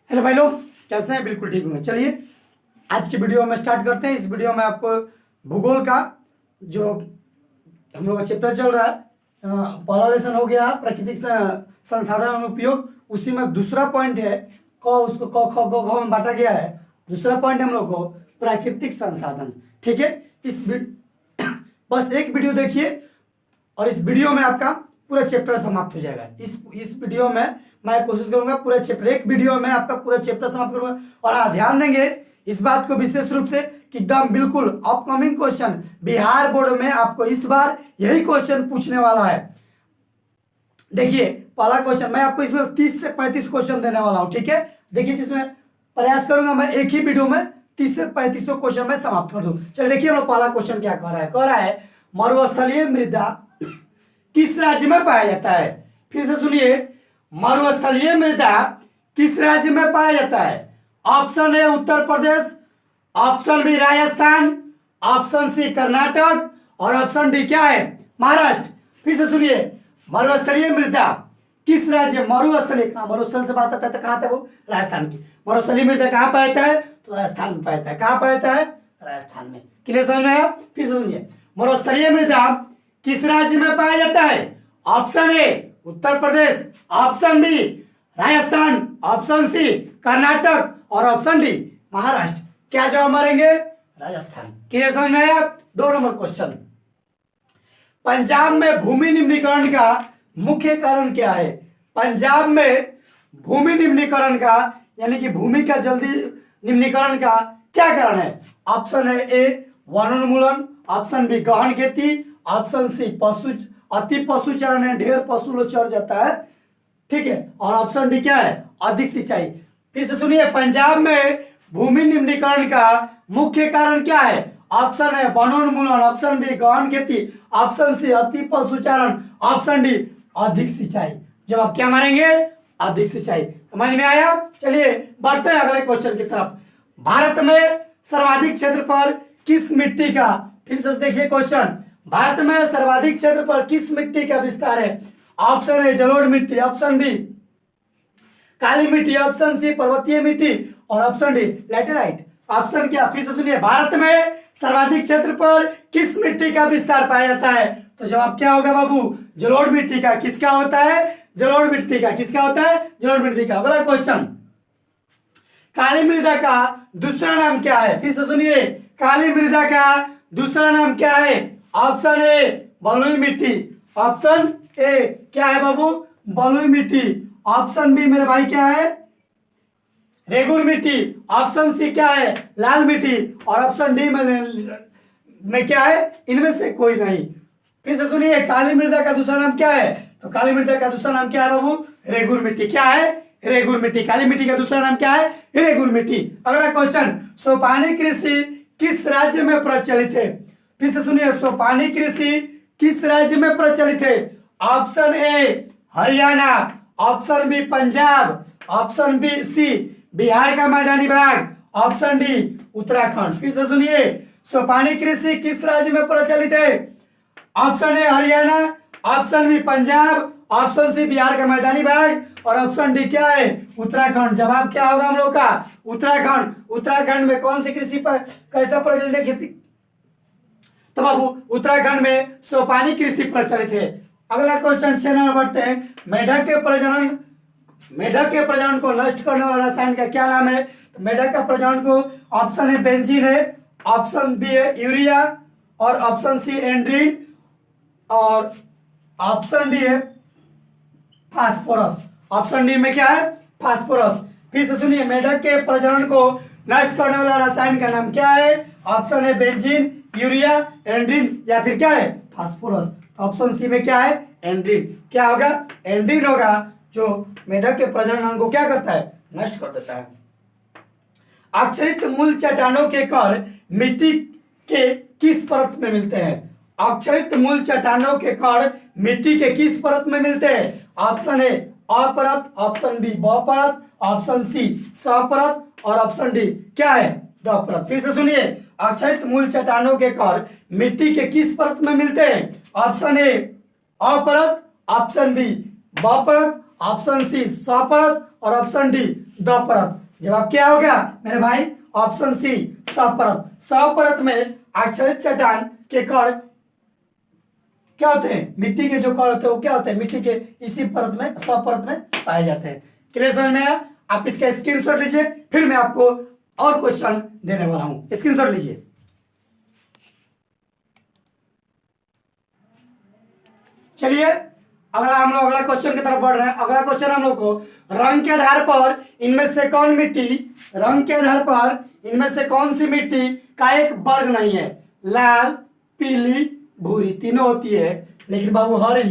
Hello भाई लोग, कैसे हैं? बिल्कुल ठीक होंगे। चलिए आज की वीडियो में स्टार्ट करते हैं। इस वीडियो में आपको भूगोल का जो हम लोग का चैप्टर चल रहा है, पहला लेसन हो गया प्राकृतिक संसाधन उपयोग। उसी में दूसरा पॉइंट है उसको क ख ग घ में बांटा गया है। दूसरा पॉइंट हम लोग को प्राकृतिक संसाधन। ठीक है, बस एक वीडियो देखिए और इस वीडियो में आपका पूरा चैप्टर समाप्त हो जाएगा। इस वीडियो में मैं कोशिश करूंगा पूरा चैप्टर, एक वीडियो में आपका पूरा चैप्टर समाप्त करूंगा। और आप ध्यान देंगे इस बात को विशेष रूप से कि एकदम बिल्कुल अपकमिंग क्वेश्चन बिहार बोर्ड में आपको इस बार यही क्वेश्चन पूछने वाला है। देखिए पहला क्वेश्चन मैं आपको इसमें 30 से 35 क्वेश्चन देने वाला हूं। ठीक है, देखिए जिसमें प्रयास करूंगा मैं एक ही वीडियो में 30 से 35 क्वेश्चन में समाप्त कर दूं। चलिए देखिए हम लोग पहला क्वेश्चन क्या कह रहा है मरुस्थलीय मृदा किस राज्य में पाया जाता है। फिर से सुनिए, मरुस्थलीय मृदा किस राज्य में पाया जाता है। Option A Uttar Pradesh, option B Rajasthan, option C Karnataka और ऑप्शन डी क्या है महाराष्ट्र। फिर से सुनिए, मरुस्थलीय मृदा किस राज्य, मरुस्थलीय मरुस्थल से बात आता है तो कहां था वो, राजस्थान की। मरुस्थलीय मृदा कहां पाया जाता है तो राजस्थान में पाया जाता है। कहां पाया जाता है, राजस्थान में। क्लियर समझ में आया। फिर से सुनिए, मरुस्थलीय मृदा किस राज्य में पाया जाता है। Option A Uttar Pradesh, option B Rajasthan, option C Karnataka और ऑप्शन डी महाराष्ट्र। क्या जवाब मारेंगे, राजस्थान। क्लियर समझ में आया। 2 नंबर क्वेश्चन, पंजाब में भूमि निम्नीकरण का मुख्य कारण क्या है। पंजाब में भूमि निम्नीकरण का यानी कि भूमि का जल्दी निम्नीकरण का क्या कारण है। ऑप्शन है ए वनोन्मूलन, ऑप्शन बी गहन खेती, ऑप्शन सी अति पशुचारण है, ढेर पशु लोग चढ़ जाता है। ठीक है, और ऑप्शन डी क्या है, अधिक सिंचाई। फिर से सुनिए, पंजाब में भूमि निम्नीकरण का मुख्य कारण क्या है। ऑप्शन है वनोन्मूलन, ऑप्शन बी गहन खेती, ऑप्शन सी अति पशुचारण, ऑप्शन डी अधिक सिंचाई। जवाब क्या मारेंगे, अधिक सिंचाई। समझ में आया। चलिए बढ़ते हैं अगले क्वेश्चन की तरफ। भारत में सर्वाधिक क्षेत्रफल किस मिट्टी का, फिर से देखिए क्वेश्चन, भारत में सर्वाधिक क्षेत्र पर किस मिट्टी का विस्तार है। ऑप्शन है जलोढ़ मिट्टी, ऑप्शन बी काली मिट्टी, ऑप्शन सी पर्वतीय मिट्टी और ऑप्शन डी लैटेराइट। ऑप्शन क्या, फिर से सुनिए, भारत में सर्वाधिक क्षेत्र पर किस मिट्टी का विस्तार पाया जाता है। तो जवाब क्या होगा बाबू, जलोढ़ मिट्टी का। किसका होता है, जलोढ़ मिट्टी का। किसका होता है, जलोढ़ मिट्टी का। अगला क्वेश्चन, काली मृदा का दूसरा नाम क्या है। फिर से सुनिए, काली मृदा का दूसरा नाम क्या है। ऑप्शन ए बलुई मिट्टी, ऑप्शन ए क्या है बाबू, बलुई मिट्टी। ऑप्शन बी मेरे भाई क्या है, रेगुर मिट्टी। ऑप्शन सी क्या है, लाल मिट्टी और ऑप्शन डी में क्या है, इनमें से कोई नहीं। फिर से सुनिए, काली मृदा का दूसरा नाम क्या है। तो काली मृदा का दूसरा नाम क्या है बाबू, रेगुर मिट्टी। क्या है, रेगुर मिट्टी। काली मिट्टी का दूसरा नाम क्या है, रेगुर मिट्टी। अगला क्वेश्चन, सोपानी कृषि किस राज्य में प्रचलित है। फिर से सुनिए, सोपानी कृषि किस राज्य में प्रचलित है। Option A Haryana, option B Punjab, option B C Bihar का मैदानी भाग, ऑप्शन डी उत्तराखंड। फिर से सुनिए, सोपानी कृषि किस राज्य में प्रचलित है। Option A Haryana, option B Punjab, option C Bihar का मैदानी भाग और ऑप्शन डी क्या है, उत्तराखंड। जवाब क्या होगा हम लोग का, उत्तराखंड। उत्तराखंड में कौन सी कृषि पर कैसा प्रचलित है खेती, तो बाबू उत्तराखंड में सोपानी कृषि प्रचलित है। अगला क्वेश्चन 6 नंबर बढ़ते हैं, मेढक के प्रजनन को नष्ट करने वाला रसायन का क्या नाम है। तो मेढक का प्रजनन को ऑप्शन है बेंजीन है, ऑप्शन बी है यूरिया और ऑप्शन सी एंड्रीन और ऑप्शन डी है फास्फोरस। ऑप्शन डी में क्या है, फास्फोरस। फिर से सुनिए, मेढक के प्रजनन को नष्ट करने वाला रसायन का नाम क्या है। ऑप्शन है बेंजीन, यूरिया, एंड्रीन या फिर क्या है, फास्फोरस। ऑप्शन सी में क्या है, एंड्रीन। क्या होगा, एंड्रीन होगा, जो मेढक के प्रजनन को क्या करता है, नष्ट कर देता है। अक्षरित मूल चट्टानों के कण मिट्टी के किस परत में मिलते हैं। अक्षरित मूल चट्टानों के कण मिट्टी के किस परत में मिलते हैं। ऑप्शन ए अ परत, ऑप्शन बी ब परत, ऑप्शन सी स परत और ऑप्शन डी क्या है, द परत। फिर से सुनिए, अक्षरित मूल चट्टानों के कण मिट्टी के किस परत में मिलते हैं। ऑप्शन ए अ परत, ऑप्शन बी ब परत, ऑप्शन सी 100 परत और ऑप्शन डी 2 परत। जवाब क्या होगा मेरे भाई? ऑप्शन सी 100 परत। 100 परत में आच्छादित चट्टान के कण क्या होते हैं? मिट्टी के जो कण होते हैं वो क्या होते हैं? मिट्टी के इसी परत में 100 परत में पाए जाते हैं। क्लियर समझ में आया? आप इसका स्क्रीनशॉट लीजिए, फिर मैं आपको और क्वेश्चन देने वाला हूं। स्क्रीनशॉट लीजिए। चलिए अगला हम लोग अगला क्वेश्चन की तरफ बढ़ रहे हैं। अगला क्वेश्चन हम लोग को रंग के आधार पर इनमें से कौन सी मिट्टी का एक वर्ग नहीं है? लाल, पीली, भूरी तीनों होती है, लेकिन बाबू हरी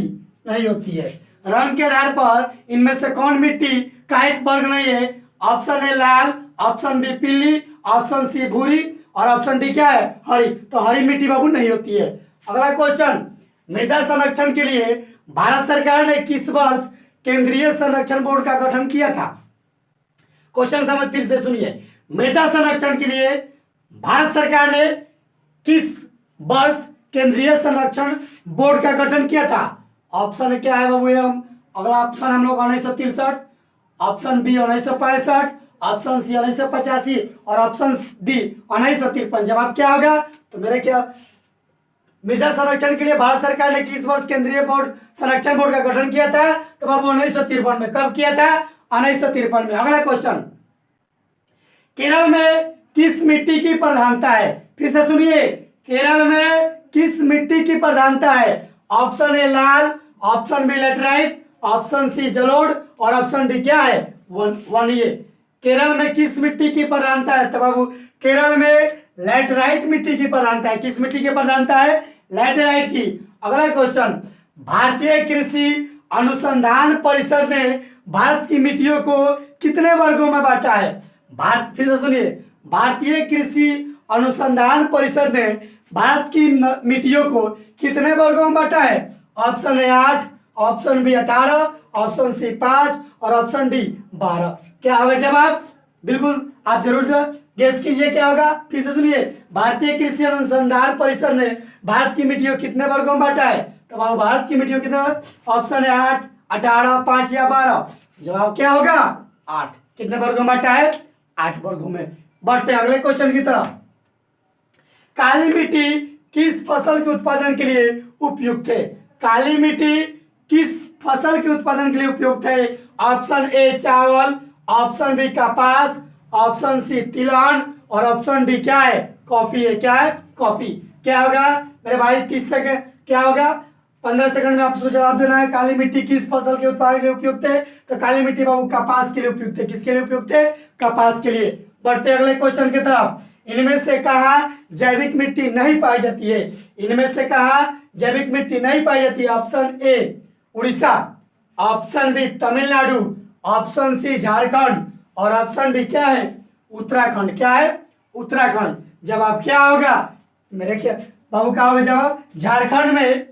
नहीं होती है। रंग के आधार पर इनमें से कौन मिट्टी का एक वर्ग नहीं है? ऑप्शन ए लाल, ऑप्शन बी पीली, ऑप्शन सी भूरी और ऑप्शन डी क्या है? हरी। तो हरी मिट्टी बाबू नहीं होती है। अगला क्वेश्चन, मृदा संरक्षण के लिए भारत सरकार ने किस वर्ष केंद्रीय संरक्षण बोर्ड का गठन किया था? क्वेश्चन समझ फिर से सुनिए। मृदा संरक्षण के लिए भारत सरकार ने किस वर्ष केंद्रीय संरक्षण बोर्ड का गठन किया था? ऑप्शन क्या है बाबू? अगला ऑप्शन हम लोग 1963, ऑप्शन बी 1965, ऑप्शन सी 1985 और ऑप्शन डी 1953। जवाब क्या होगा? तो मेरे क्या मृदा संरक्षण के लिए भारत सरकार ने किस वर्ष केंद्रीय बोर्ड संरक्षण बोर्ड का गठन किया था? तो बाबू 1953 में। कब किया था? 1953 में। अगला क्वेश्चन, केरल में किस मिट्टी की प्रधानता है? फिर से सुनिए, केरल में किस मिट्टी की प्रधानता है? ऑप्शन ए लाल, option B laterite, option C जलोढ़ और ऑप्शन डी क्या है? वन ये। केरल में किस मिट्टी की प्रधानता है? तो बाबू केरल में लैटराइट मिट्टी की प्रधानता है। किस मिट्टी की प्रधानता है? लैटराइट की। अगला क्वेश्चन, भारतीय कृषि अनुसंधान परिषद ने भारत की मिट्टियों को कितने वर्गों में बांटा है? फिर से सुनिए, भारतीय कृषि अनुसंधान परिषद ने भारत की मिट्टियों को कितने वर्गों में बांटा है? Option A 8, option B 18, option C 5 और ऑप्शन डी 12। क्या होगा जवाब? बिल्कुल आप जरूर गेस कीजिए क्या होगा। फिर से सुनिए, भारतीय कृषि अनुसंधान परिषद ने भारत की मिट्टियों कितने वर्गों में बांटा है? तो भारत की मिट्टियों कितने? ऑप्शन है 8, 18, 5 या 12। जवाब क्या होगा? 8। कितने वर्गों में बांटा है? 8 वर्गों में। बढ़ते हैं अगले क्वेश्चन की तरफ। काली मिट्टी किस फसल के उत्पादन के लिए उपयुक्त है? काली मिट्टी किस फसल के उत्पादन के लिए उपयुक्त है? ऑप्शन ए चावल, ऑप्शन बी कपास, ऑप्शन सी तिलहन और ऑप्शन डी क्या है? कॉफी है। क्या है? कॉफी। क्या होगा मेरे भाई? 30 सेकंड। क्या होगा? 15 सेकंड में आपको जवाब देना है। काली मिट्टी किस फसल के उत्पादन के लिए उपयुक्त है? तो काली मिट्टी बाबू कपास के लिए उपयुक्त है। किसके लिए उपयुक्त है? कपास के लिए। बढ़ते अगले क्वेश्चन की तरफ। इनमें से कहा जैविक मिट्टी नहीं पाई जाती है? इनमें से कहा जैविक मिट्टी नहीं पाई जाती है? Option A Orissa, option B Tamil Nadu, option C Jharkhand और ऑप्शन डी क्या है? उत्तराखंड। क्या है? उत्तराखंड। जवाब क्या होगा मेरे? क्या बाबू क्या होगा जवाब? झारखंड में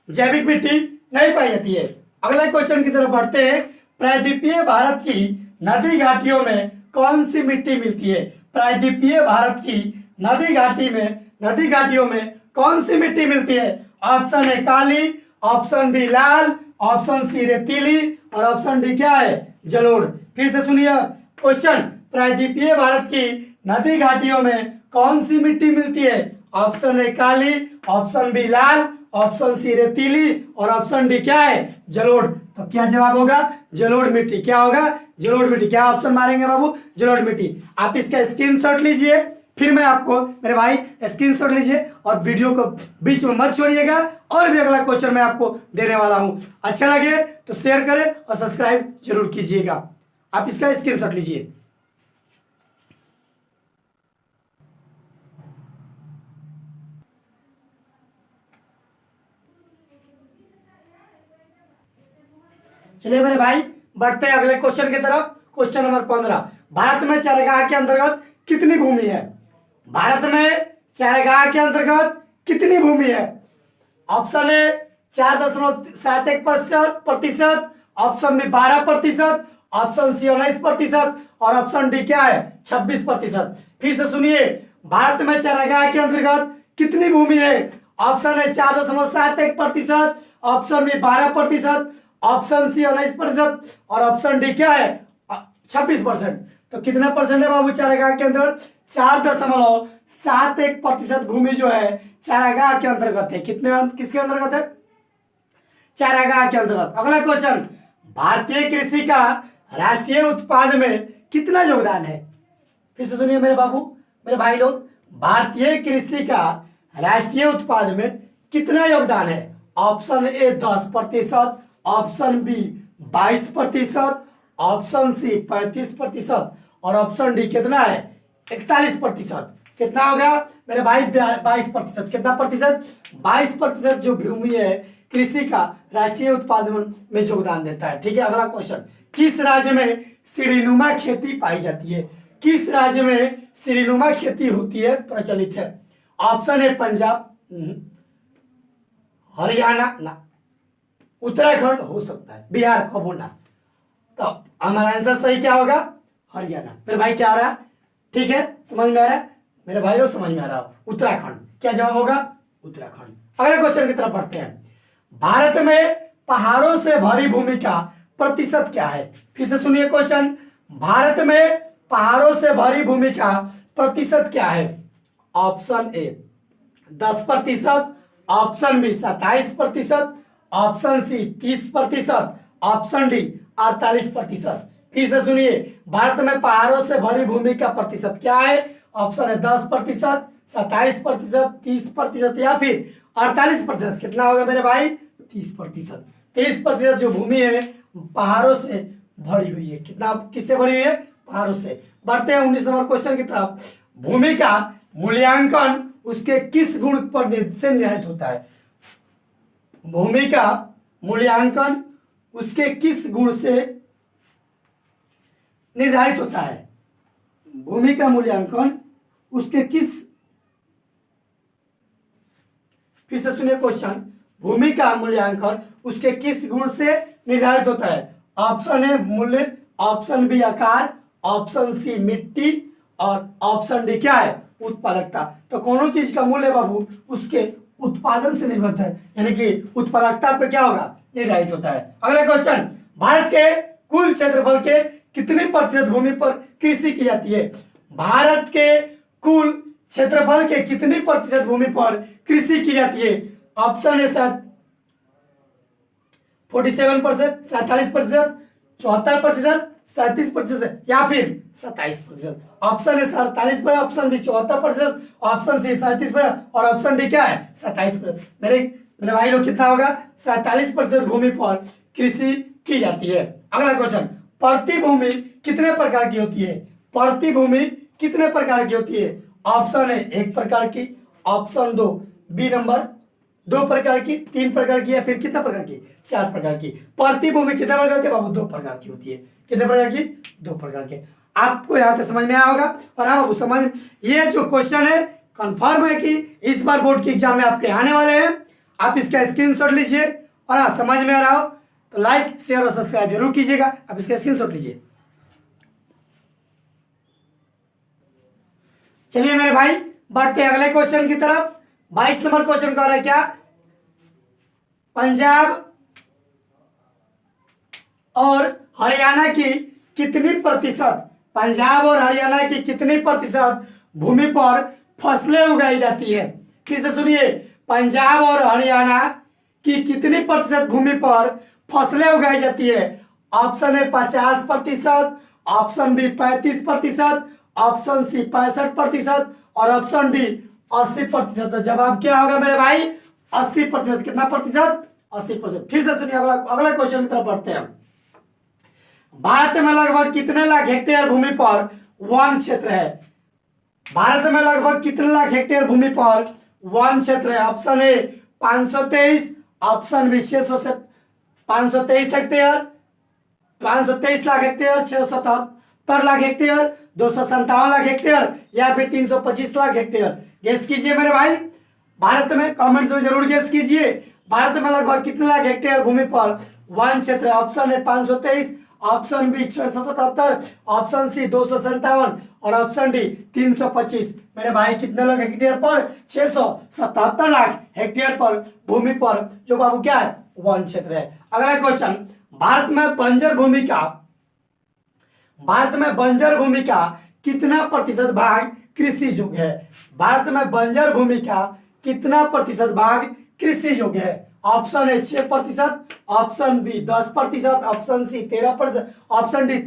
जैविक मिट्टी नहीं पाई जाती है। अगले क्वेश्चन की तरफ बढ़ते हैं। प्रायद्वीपीय भारत की नदी घाटियों में कौन सी मिट्टी मिलती है? प्रायद्वीपीय भारत की नदी घाटियों में कौन सी मिट्टी मिलती है? ऑप्शन ए काली, ऑप्शन बी लाल, ऑप्शन सी रेतीली और ऑप्शन डी क्या है? जलोढ़। फिर से सुनिए क्वेश्चन, प्रायद्वीपीय भारत की नदी घाटियों में कौन सी मिट्टी मिलती है? ऑप्शन ए काली, ऑप्शन बी लाल, ऑप्शन सी रेतीली और ऑप्शन डी क्या है? जलोढ़। तो क्या जवाब होगा? जलोढ़ मिट्टी। क्या होगा? जलोढ़ मिट्टी। क्या ऑप्शन मारेंगे बाबू? जलोढ़ मिट्टी। आप इसका स्क्रीनशॉट लीजिए, फिर मैं आपको मेरे भाई स्क्रीनशॉट लीजिए और वीडियो को बीच में मत छोड़िएगा। और भी अगला क्वेश्चन मैं आपको देने वाला हूं। अच्छा लगे तो शेयर करें और सब्सक्राइब जरूर कीजिएगा। आप इसका स्क्रीनशॉट लीजिए। चलिए मेरे भाई बढ़ते हैं अगले क्वेश्चन की तरफ। क्वेश्चन नंबर 15, भारत में चारागाह के अंतर्गत कितनी भूमि है? भारत में चारागाह के अंतर्गत कितनी भूमि है? Option A 4.71%, option B 12%, option C 19% और ऑप्शन डी क्या है? 26%। फिर से सुनिए, भारत में चारागाह के अंतर्गत कितनी भूमि है? ऑप्शन है 4.71%, ऑप्शन बी 12%, ऑप्शन सी 19% और ऑप्शन डी क्या है 26%। तो कितना परसेंट है बाबू चारागाह के अंदर 4.71% भूमि जो है चारागाह के अंतर्गत है। किसके अंतर्गत है चारागाह के अंतर्गत। अगला क्वेश्चन, भारतीय कृषि का राष्ट्रीय उत्पाद में कितना योगदान है। फिर से सुनिए मेरे बाबू मेरे भाई लोग, भारतीय कृषि का राष्ट्रीय उत्पाद में कितना योगदान है। Option A 10%, option B 22%, option C 35% और ऑप्शन डी कितना है 41%। कितना हो गया मेरे भाई 22%। कितना प्रतिशत 22% जो भूमि है कृषि का राष्ट्रीय उत्पादन में योगदान देता है। ठीक है, अगला क्वेश्चन, किस राज्य में सीढ़ीनुमा खेती पाई जाती है। किस राज्य में सीढ़ीनुमा खेती होती है प्रचलित है। ऑप्शन है पंजाब, हरियाणा ना, उत्तराखंड हो सकता है, बिहार कबो ना। तो हमारा आंसर सही क्या होगा हरियाणा। मेरे भाई क्या आ रहा है ठीक है समझ में आ रहा है मेरे भाई समझ में आ रहा उत्तराखंड। क्या जवाब होगा उत्तराखंड। अगले क्वेश्चन की तरफ बढ़ते हैं, भारत में पहाड़ों से भरी भूमि का प्रतिशत क्या है। फिर से सुनिए क्वेश्चन, भारत में पहाड़ों से भरी भूमि का प्रतिशत क्या है। Option A 10%, option B 27%, option C 30%, option D 48%। फिर से सुनिए, भारत में पहाड़ों से भरी भूमि का प्रतिशत क्या है। ऑप्शन है 10%, 27%, 30% या फिर 48%। कितना होगा मेरे भाई 30%। 30% जो भूमि है पहाड़ों से भरी हुई है। कितना किससे भरी हुई है पहाड़ों से। बढ़ते हैं 19 नंबर क्वेश्चन की तरफ, भूमि का मूल्यांकन उसके किस गुण पर से निर्धारित होता है। भूमि का मूल्यांकन उसके किस गुण से निर्धारित होता है। भूमि का मूल्यांकन उसके किस, फिर से सुनिए क्वेश्चन, भूमि का मूल्यांकन उसके किस गुण से निर्धारित होता है। ऑप्शन ए मूल्य, ऑप्शन बी आकार, ऑप्शन सी मिट्टी और ऑप्शन डी क्या है उत्पादकता। तो कौन चीज का मूल्य बाबू उसके उत्पादन से निर्भर है, यानी कि उत्पादकता पे क्या होगा निर्धारित होता है। अगला क्वेश्चन, भारत के कुल क्षेत्रफल के कितनी प्रतिशत भूमि पर कृषि की जाती है। भारत के कुल क्षेत्रफल के कितनी प्रतिशत भूमि पर कृषि की जाती है। ऑप्शन है 47%, 47%, 74%, 37% या फिर 27%। ऑप्शन है 47 पर, ऑप्शन बी 74%, ऑप्शन सी 37% और ऑप्शन डी क्या है 27%। मेरे भाई लोग कितना होगा 47% भूमि पर कृषि की जाती है। अगला क्वेश्चन, प्रति भूमि कितने प्रकार की होती है। प्रति भूमि कितने प्रकार की होती है। ऑप्शन है 1 प्रकार की, ऑप्शन 2 बी नंबर 2 प्रकार की, 3 प्रकार की या फिर कितना प्रकार की 4 प्रकार की। प्रति भूमि कितने प्रकार की बाबू 2 प्रकार की होती है। कितने प्रकार की 2 प्रकार के। आपको यहाँ तक समझ में आया होगा। और हाँ बाबू समझ, ये जो क्वेश्चन है कंफर्म है कि इस बार बोर्ड की एग्जाम में आपके आने वाले हैं। आप इसका स्क्रीनशॉट लीजिए और हाँ समझ में आ रहा हो तो लाइक शेयर और सब्सक्राइब जरूर कीजिएगा। आप इसका स्क्रीनशॉट लीजिए। चलिए मेरे भाई बढ़ते हैं अगले क्वेश्चन की तरफ। 22 नंबर क्वेश्चन कह रहा है क्या, पंजाब और हरियाणा की कितनी प्रतिशत, पंजाब और हरियाणा की कितनी प्रतिशत भूमि पर फसलें उगाई जाती है। फिर से सुनिए, पंजाब और हरियाणा की कितनी प्रतिशत भूमि पर फसलें उगाई जाती है। ऑप्शन है 50%, ऑप्शन बी 35%, ऑप्शन सी 65% और ऑप्शन डी 80%। तो जवाब क्या होगा मेरे भाई 80%। कितना प्रतिशत 80%। फिर से सुनिए अगला क्वेश्चन की तरफ बढ़ते हैं। भारत में लगभग कितने लाख हेक्टेयर भूमि पर वन क्षेत्र है। भारत में लगभग कितने लाख हेक्टेयर भूमि पर वन क्षेत्र है। Option A 523, option B 523 hectare, 523 lakh hectare, 677 lakh hectare, 257 lakh hectare या फिर 325 लाख हेक्टेयर। गेस कीजिए मेरे भाई, भारत में कमेंट्स में जरूर गेस कीजिए। भारत में लगभग कितने लाख हेक्टेयर भूमि पर वन क्षेत्र है। ऑप्शन है 523, ऑप्शन बी 677, ऑप्शन सी 257 और ऑप्शन डी 325। मेरे भाई कितने लाख हेक्टेयर पर 677 लाख हेक्टेयर पर भूमि पर जो बाबू क्या है वन क्षेत्र है। अगला क्वेश्चन, भारत में बंजर भूमि का कितना प्रतिशत भाग कृषि योग्य है? भारत में बंजर भूमि का कितना प्रतिशत भाग कृषि योग्य है? Option A 6%, option B 10%, option C 13%, option D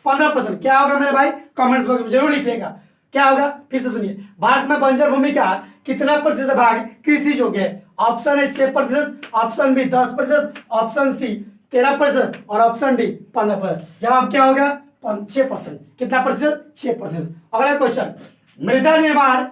15%। क्या होगा मेरे भाई? कमेंट्स बॉक्स में जरूर लिखिएगा क्या होगा। फिर से सुनिए, भारत में बंजर भूमि का कितना प्रतिशत भाग कृषि योग्य है? Option A 6%, option B 10%, option C 13% और ऑप्शन डी 15%। जवाब क्या होगा? 6%। कितना प्रतिशत? 6%। अगला क्वेश्चन, मृदा निर्माण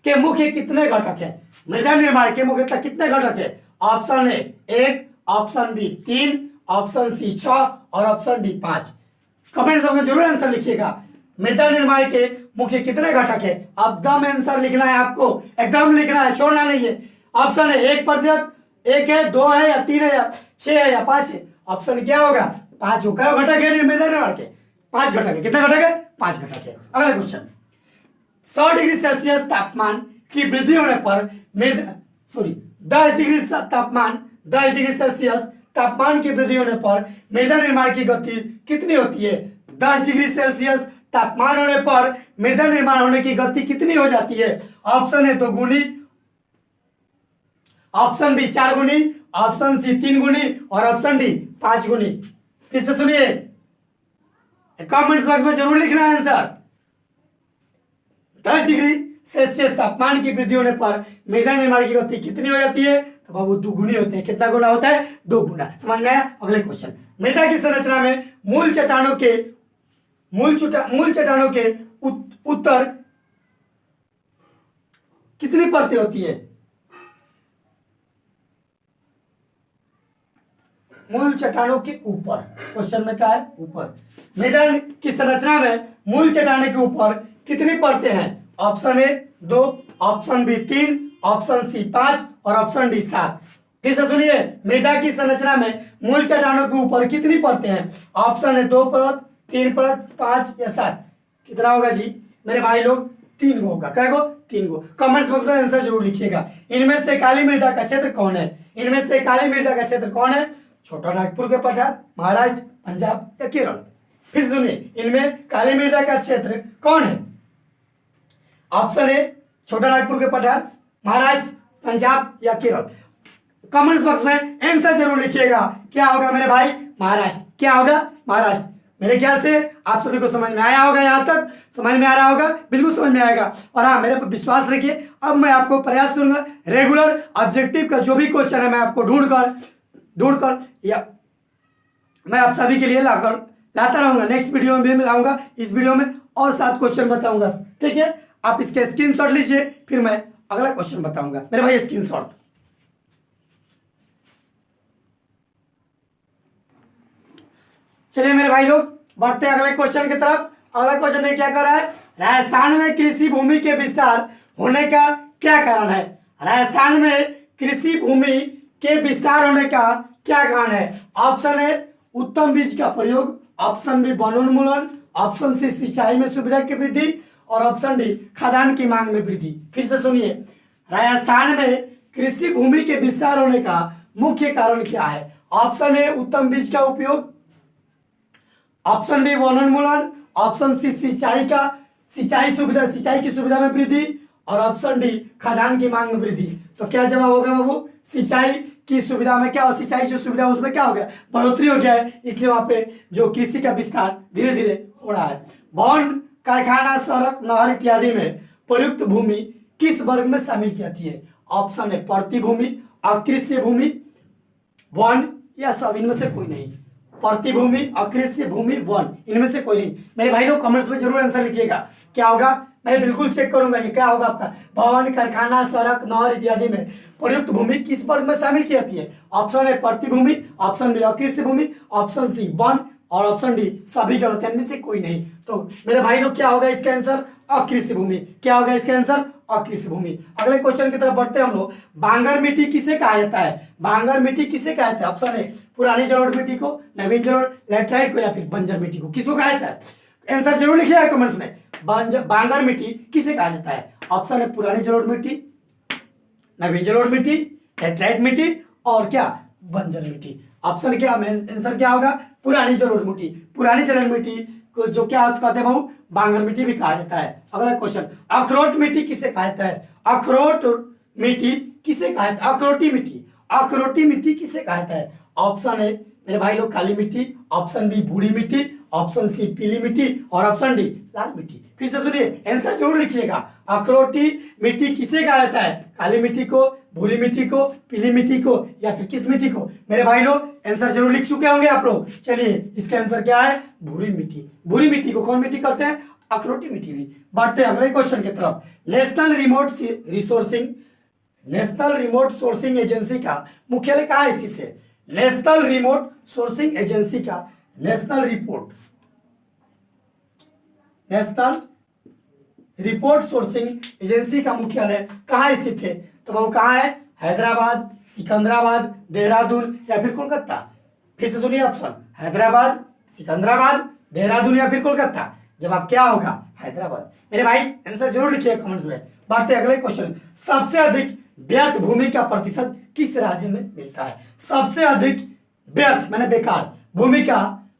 के मुख्य कितने घटक है? मृदा निर्माण के मुख्यतः कितने घटक है? Option A 1, option B 3, option C 6 और ऑप्शन डी 5। कमेंट्स में जरूर आंसर लिखिएगा। मृदा निर्माण के मुख्य कितने घटक है? अब दम आंसर लिखना है आपको, एकदम लिखना है, छोड़ना नहीं है। ऑप्शन है 1%, 1 है, 2 है या 3 है या 6 है या 5 है? ऑप्शन क्या होगा? 5 होगा। घटक है मृदा निर्माण के 5 घटक है। कितने घटक है? 5 घटक है। अगला क्वेश्चन, 100 डिग्री सेल्सियस तापमान की वृद्धि होने पर 10 डिग्री सेल्सियस तापमान की वृद्धि होने पर मृदा निर्माण की गति कितनी होती है? 10 डिग्री सेल्सियस तापमान होने पर मृदा निर्माण होने की गति कितनी हो जाती है? ऑप्शन है 2 गुनी, ऑप्शन बी 4 गुनी, ऑप्शन सी 3 गुनी और ऑप्शन डी 5 गुनी। फिर से सुनिए, कमेंट बॉक्स में जरूर लिखना है आंसर। 10 डिग्री सेल्सियस तापमान की वृद्धि होने पर मृदा निर्माण की गति कितनी हो जाती है? तो बाबू 2 गुनी होते हैं। कितना गुना होता है? 2 गुना। समझ में आया? अगले क्वेश्चन, मृदा की संरचना में मूल चट्टानों के उत्तर कितनी परतें होती है? मूल चट्टानों के ऊपर, क्वेश्चन में क्या है? ऊपर। मृदा की संरचना में मूल चट्टानों के ऊपर कितनी परतें हैं? Option A 2, option B 3, option C 5 और ऑप्शन डी 7। फिर से सुनिए, मृदा की संरचना में मूल चट्टानों के ऊपर कितनी परतें हैं? ऑप्शन है 2 परत, 3 परत, 5 या 7। कितना होगा जी मेरे भाई लोग? 3 गो होगा। क्या गो? 3 गो। कमेंट्स बॉक्स में आंसर जरूर लिखिएगा। इनमें से काली मृदा का क्षेत्र कौन है? इनमें से काली मृदा का क्षेत्र कौन है? छोटा नागपुर के पठार, महाराष्ट्र, पंजाब या केरल? फिर सुनिए, इनमें काली मृदा का क्षेत्र कौन है? ऑप्शन ए छोटा नागपुर के पठार, महाराष्ट्र, पंजाब या केरल? कमेंट्स बॉक्स में आंसर जरूर लिखिएगा। क्या होगा मेरे भाई? महाराष्ट्र। क्या होगा? महाराष्ट्र। मेरे ख्याल से आप सभी को समझ में आया होगा। यहां तक समझ में आ रहा होगा? बिल्कुल समझ में आएगा। और हाँ, मेरे पर विश्वास रखिए। अब मैं आपको प्रयास करूंगा रेगुलर ऑब्जेक्टिव का जो भी क्वेश्चन है मैं आपको ढूंढकर या मैं आप सभी के लिए लाता रहूंगा। नेक्स्ट वीडियो में भी लाऊंगा। इस वीडियो में और 7 क्वेश्चन बताऊंगा। ठीक है, आप इसके स्क्रीनशॉट लीजिए, फिर मैं अगला क्वेश्चन बताऊंगा। मेरे भाई स्क्रीनशॉट। चलिए मेरे भाई लोग, बढ़ते हैं अगले क्वेश्चन की तरफ। अगला क्वेश्चन देखिए क्या कर रहा है? राजस्थान में कृषि भूमि के विस्तार होने का क्या कारण है? राजस्थान में कृषि भूमि के विस्तार होने का क्या कारण है? ऑप्शन है उत्तम बीज का प्रयोग, ऑप्शन बी वनोन्मूलन, ऑप्शन सी सिंचाई में सुविधा की वृद्धि और ऑप्शन डी खाद्यान्न की मांग में वृद्धि। फिर से सुनिए, राजस्थान में कृषि भूमि के विस्तार होने का मुख्य कारण क्या है? ऑप्शन ए उत्तम बीज का उपयोग, ऑप्शन बी वनोन्मूलन, ऑप्शन सी सिंचाई की सुविधा में वृद्धि और ऑप्शन डी खाद्यान्न की मांग में वृद्धि। तो क्या जवाब होगा बाबू? सिंचाई की सुविधा में क्या, और सिंचाई जो सुविधा है उसमें क्या हो गया? बढ़ोतरी हो गया है, इसलिए वहां पे जो कृषि का विस्तार धीरे धीरे हो रहा है। भवन, कारखाना, सड़क, नहर इत्यादि में प्रयुक्त भूमि किस वर्ग में शामिल की जाती है? ऑप्शन है प्रति भूमि, अकृषि भूमि, वन या सब इनमें से कोई नहीं। प्रति भूमि, अकृषि भूमि, वन, इनमें से कोई नहीं। मेरे भाई लोग कमेंट्स में जरूर आंसर लिखिएगा। क्या होगा? मैं बिल्कुल चेक करूंगा ये क्या होगा आपका। भवन, कारखाना, सड़क, नहर इत्यादि में प्रयुक्त भूमि किस वर्ग में शामिल की जाती है? ऑप्शन है प्रति भूमि, ऑप्शन बी अकृषि भूमि, ऑप्शन सी वन और ऑप्शन डी सभी गलत है, इनमें से कोई नहीं। तो मेरे भाई लोग क्या होगा इसका आंसर? अकृषि भूमि। क्या होगा इसका आंसर? अकृषि भूमि। अगले क्वेश्चन की तरफ बढ़ते हैं हम लोग। बांगर मिट्टी किसे कहा जाता है? बांगर मिट्टी किसे कहा जाता है? ऑप्शन है पुरानी जलोढ़ मिट्टी को, नवीन जलोढ़, लैटराइट को या फिर बंजर मिट्टी को? किसको कहा जाता है? आंसर जरूर लिखिएगा कमेंट्स में। बांगर मिट्टी किसे कहा जाता है? ऑप्शन है पुरानी जलोढ़ मिट्टी, नवीन जलोढ़ मिट्टी, लैटराइट मिट्टी और क्या बंजर मिट्टी। ऑप्शन क्या आंसर क्या होगा, पुरानी जलोढ़ मिट्टी। पुरानी जलोढ़ मिट्टी को जो क्या कहते हैं भाऊ, बांगर मिट्टी भी कहा जाता है। अगला क्वेश्चन, अखरोट मिट्टी किसे कहा जाता है, अखरोट मिट्टी किसे कहा जाता है, अखरोटी मिट्टी, अखरोटी मिट्टी किसे कहा जाता है। ऑप्शन ए मेरे भाई लोग काली मिट्टी, ऑप्शन बी भूरी मिट्टी, ऑप्शन सी पीली मिट्टी और ऑप्शन डी लाल मिट्टी। फिर से सुनिए, आंसर जरूर लिखिएगा। अखरोटी मिट्टी किसे कहा जाता है, काली मिट्टी को, भूरी मिट्टी को, पीली मिट्टी को या फिर किस मिट्टी को। मेरे भाई लोग आंसर जरूर लिख चुके होंगे आप लोग। चलिए इसका आंसर क्या है, भूरी मिट्टी। भूरी मिट्टी को कौन मिट्टी कहते हैं, अखरोटी मिट्टी भी। बढ़ते हैं अगले क्वेश्चन की तरफ। नेशनल रिमोट सोर्सिंग एजेंसी का मुख्यालय कहाँ स्थित है। नेशनल रिमोट सोर्सिंग एजेंसी का नेशनल रिपोर्ट सोर्सिंग एजेंसी का मुख्यालय कहाँ स्थित है। तो वो कहाँ है, हैदराबाद, सिकंदराबाद, देहरादून या फिर कोलकाता। फिर से सुनिए ऑप्शन, हैदराबाद, सिकंदराबाद, देहरादून या फिर कोलकाता। जवाब क्या होगा, हैदराबाद। मेरे भाई आंसर जरूर लिखिए कमेंट्स में। बढ़ते अगले क्वेश्चन, सबसे अधिक व्यर्थ भूमि का प्रतिशत किस राज्य में मिलता है। सबसे अधिक व्यर्थ माने बेकार भूमि का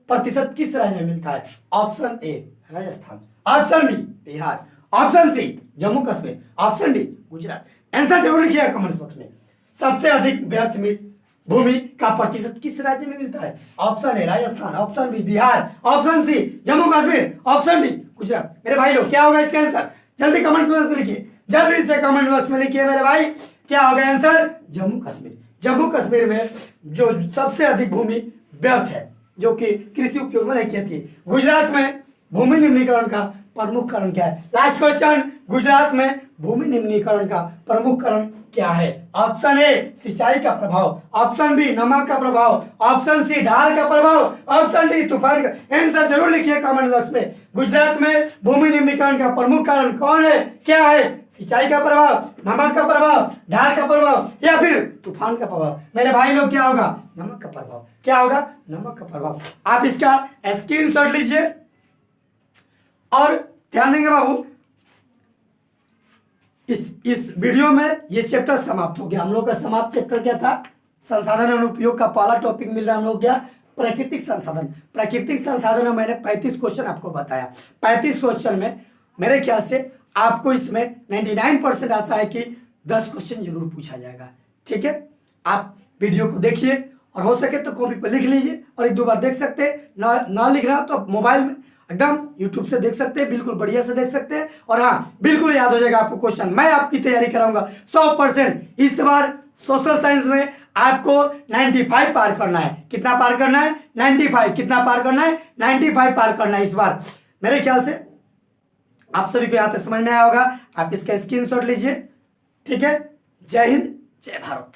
प्रतिशत किस राज्य में मिलता है। Option A Rajasthan, option B Bihar, option C Jammu Kashmir, option D Gujarat. Answer जरूर लिखिएगा कमेंट्स बॉक्स में। सबसे अधिक व्यर्थ भूमि का प्रतिशत किस राज्य में मिलता है। Option A Rajasthan, option B Bihar, option C Jammu Kashmir, option D Gujarat. मेरे भाई लोग क्या होगा इसका आंसर, जल्दी कमेंट्स बॉक्स में लिखिए, जल्दी से कमेंट बॉक्स में लिखिए मेरे भाई। क्या होगा आंसर, जम्मू कश्मीर। जम्मू कश्मीर में जो सबसे अधिक भूमि व्यर्थ है जो कि कृषि उपयोग में नहीं की थी। गुजरात में भूमि निम्नीकरण का प्रमुख कारण क्या है। लास्ट क्वेश्चन, गुजरात में भूमि निम्नीकरण का प्रमुख कारण क्या है। ऑप्शन ए सिंचाई का प्रभाव, ऑप्शन बी नमक का प्रभाव, ऑप्शन सी ढाल का प्रभाव, ऑप्शन डी तूफान का। आंसर जरूर लिखिए कमेंट बॉक्स में। गुजरात में भूमि निम्नीकरण का प्रमुख कारण कौन है, क्या है, सिंचाई का प्रभाव, नमक का प्रभाव, ढाल का प्रभाव या फिर तूफान का प्रभाव। मेरे भाई लोग क्या होगा, नमक का प्रभाव। क्या होगा, नमक का प्रभाव। आप इसका स्क्रीनशॉट लीजिए और ध्यान देंगे बाबू, इस वीडियो में ये चैप्टर समाप्त हो गया। हम लोग का समाप्त चैप्टर क्या था, संसाधन अनुपयोग का पहला टॉपिक मिल रहा हम लोग क्या, प्राकृतिक संसाधन। प्राकृतिक संसाधन में मैंने 35 क्वेश्चन आपको बताया। 35 क्वेश्चन में मेरे ख्याल से आपको इसमें 99% आशा है कि 10 क्वेश्चन जरूर पूछा जाएगा। ठीक है, आप वीडियो को देखिए और हो सके तो कॉपी पर लिख लीजिए और एक दो बार देख सकते हैं। ना लिख रहा तो मोबाइल में एकदम यूट्यूब से देख सकते हैं, बिल्कुल बढ़िया से देख सकते हैं। और हाँ, बिल्कुल याद हो जाएगा आपको क्वेश्चन। मैं आपकी तैयारी कराऊंगा 100%। इस बार सोशल साइंस में आपको 95 पार करना है। कितना पार करना है, 95। कितना पार करना है, 95 पार करना है इस बार। मेरे ख्याल से आप सभी को यहां तक समझ में आया होगा। आप इसका स्क्रीनशॉट लीजिए। ठीक है, जय हिंद, जय भारत।